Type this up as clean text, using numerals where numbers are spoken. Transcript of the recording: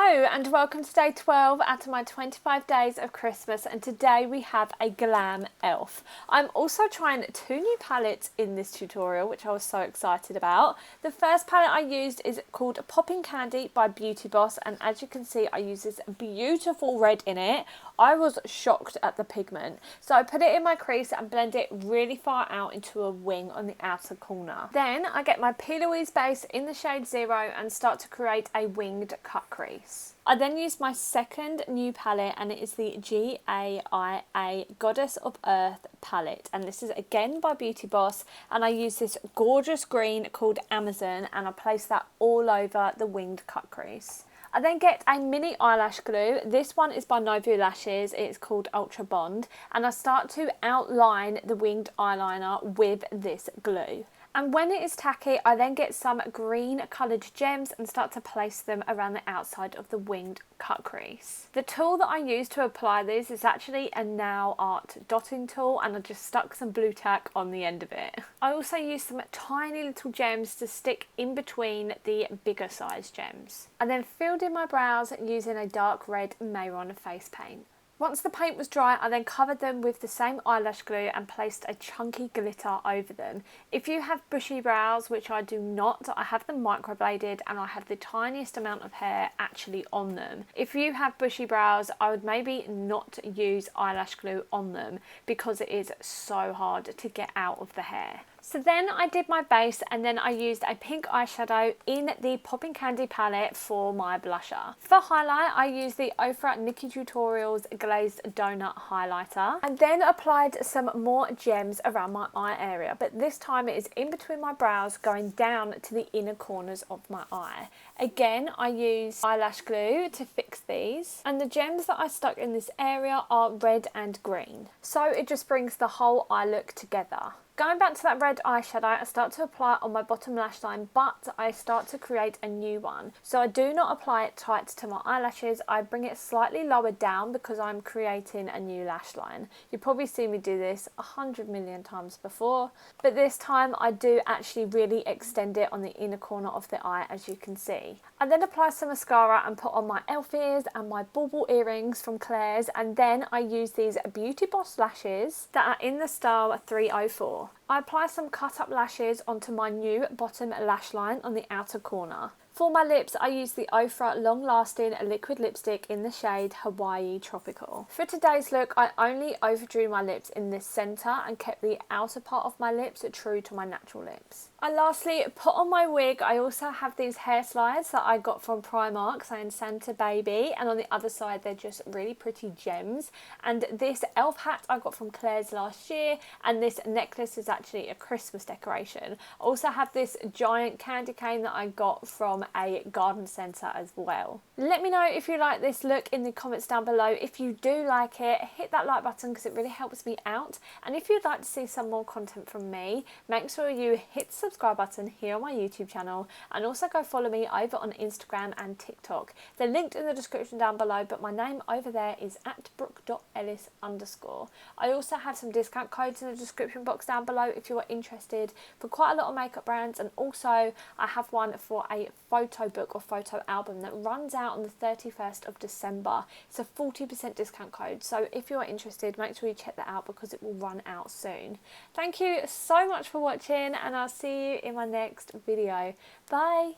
Hello and welcome to day 12 out of my 25 days of Christmas, and today we have a Glam elf. I'm also trying 2 new palettes in this tutorial, which I was so excited about. The first palette I used is called Popping Candy by Beauty Boss, and as you can see I use this beautiful red in it. I was shocked at the pigment, so I put it in my crease and blend it really far out into a wing on the outer corner. Then I get my Beeluxury base in the shade 0 and start to create a winged cut crease. I then use my second new palette, and it is the GAIA Goddess of Earth palette, and this is again by Beauty Boss, and I use this gorgeous green called Amazon, and I place that all over the winged cut crease. I then get a mini eyelash glue. This one is by Novu Lashes. It's called Ultra Bond, and I start to outline the winged eyeliner with this glue. And when it is tacky, I then get some green coloured gems and start to place them around the outside of the winged cut crease. The tool that I use to apply these is actually a nail art dotting tool, and I just stuck some blue tack on the end of it. I also use some tiny little gems to stick in between the bigger size gems. I then filled in my brows using a dark red Mayron face paint. Once the paint was dry, I then covered them with the same eyelash glue and placed a chunky glitter over them. If you have bushy brows, which I do not, I have them microbladed and I have the tiniest amount of hair actually on them. If you have bushy brows, I would maybe not use eyelash glue on them because it is so hard to get out of the hair. So then I did my base, and then I used a pink eyeshadow in the Popping Candy palette for my blusher. For highlight, I used the Ofra Nikki Tutorials Glazed Donut Highlighter, and then applied some more gems around my eye area, but this time it is in between my brows going down to the inner corners of my eye. Again, I used eyelash glue to fix these, and the gems that I stuck in this area are red and green, so it just brings the whole eye look together. Going back to that red eyeshadow, I start to apply it on my bottom lash line, but I start to create a new one. So I do not apply it tight to my eyelashes, I bring it slightly lower down because I'm creating a new lash line. You've probably seen me do this 100 million times before, but this time I do actually really extend it on the inner corner of the eye, as you can see. I then apply some mascara and put on my elf ears and my bauble earrings from Claire's, and then I use these Beauty Boss lashes that are in the style 304. I apply some cut up lashes onto my new bottom lash line on the outer corner. For my lips, I use the Ofra Long Lasting Liquid Lipstick in the shade Hawaii Tropical. For today's look, I only overdrew my lips in this centre and kept the outer part of my lips true to my natural lips. I lastly put on my wig. I also have these hair slides that I got from Primark saying Santa Baby, and on the other side they're just really pretty gems. And this elf hat I got from Claire's last year, and this necklace is actually a Christmas decoration. I also have this giant candy cane that I got from a garden centre as well. Let me know if you like this look in the comments down below. If you do like it, hit that like button because it really helps me out. And if you'd like to see some more content from me, make sure you hit the subscribe button here on my YouTube channel, and also go follow me over on Instagram and TikTok. They're linked in the description down below, but my name over there is @brooke.ellis_. I also have some discount codes in the description box down below if you are interested for quite a lot of makeup brands, and also I have one for a photo book or photo album that runs out on the 31st of December. It's a 40% discount code, so if you are interested, make sure you check that out because it will run out soon. Thank you so much for watching, and I'll see you in my next video. Bye!